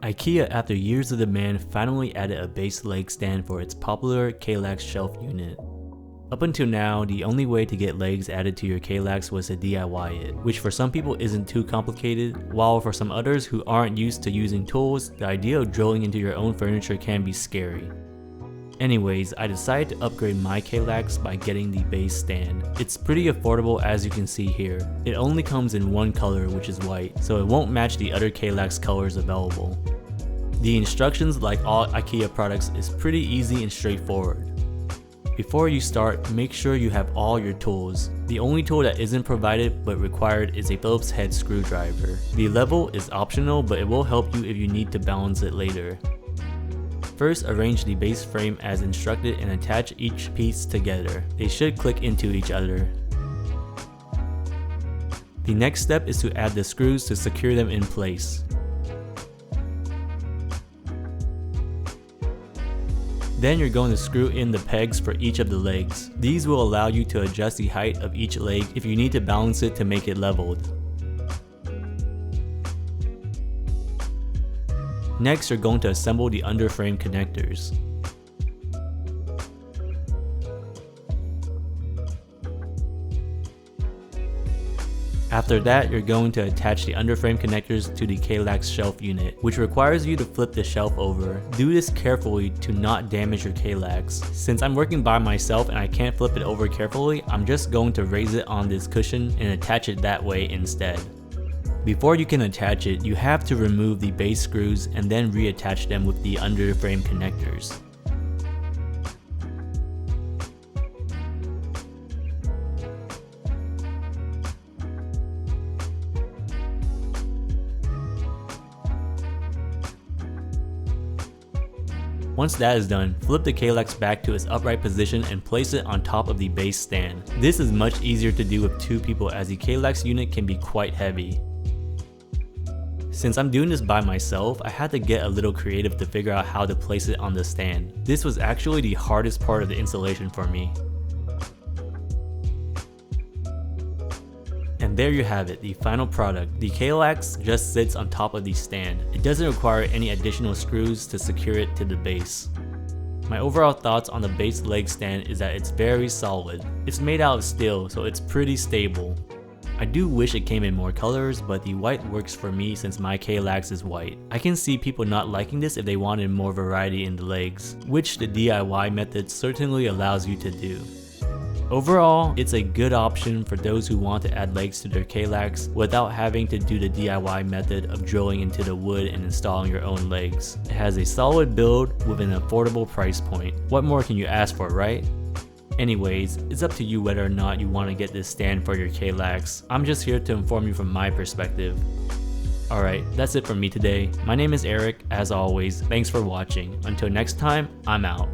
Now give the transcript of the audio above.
IKEA, after years of demand, finally added a base leg stand for its popular KALLAX shelf unit. Up until now, the only way to get legs added to your KALLAX was to DIY it, which for some people isn't too complicated, while for some others who aren't used to using tools, the idea of drilling into your own furniture can be scary. Anyways, I decided to upgrade my KALLAX by getting the base stand. It's pretty affordable, as you can see here. It only comes in one color, which is white, so it won't match the other KALLAX colors available. The instructions, like all IKEA products, is pretty easy and straightforward. Before you start, make sure you have all your tools. The only tool that isn't provided but required is a Phillips head screwdriver. The level is optional, but it will help you if you need to balance it later. First, arrange the base frame as instructed and attach each piece together. They should click into each other. The next step is to add the screws to secure them in place. Then you're going to screw in the pegs for each of the legs. These will allow you to adjust the height of each leg if you need to balance it to make it leveled. Next, you're going to assemble the underframe connectors. After that, you're going to attach the underframe connectors to the KALLAX shelf unit, which requires you to flip the shelf over. Do this carefully to not damage your KALLAX. Since I'm working by myself and I can't flip it over carefully, I'm just going to raise it on this cushion and attach it that way instead. Before you can attach it, you have to remove the base screws and then reattach them with the underframe connectors. Once that is done, flip the KALLAX back to its upright position and place it on top of the base stand. This is much easier to do with two people as the KALLAX unit can be quite heavy. Since I'm doing this by myself, I had to get a little creative to figure out how to place it on the stand. This was actually the hardest part of the installation for me. And there you have it, the final product. The KALLAX just sits on top of the stand. It doesn't require any additional screws to secure it to the base. My overall thoughts on the base leg stand is that it's very solid. It's made out of steel, so it's pretty stable. I do wish it came in more colors, but the white works for me since my KALLAX is white. I can see people not liking this if they wanted more variety in the legs, which the DIY method certainly allows you to do. Overall, it's a good option for those who want to add legs to their KALLAX without having to do the DIY method of drilling into the wood and installing your own legs. It has a solid build with an affordable price point. What more can you ask for, right? Anyways, it's up to you whether or not you want to get this stand for your KALLAX. I'm just here to inform you from my perspective. Alright, that's it from me today. My name is Eric. As always, thanks for watching. Until next time, I'm out.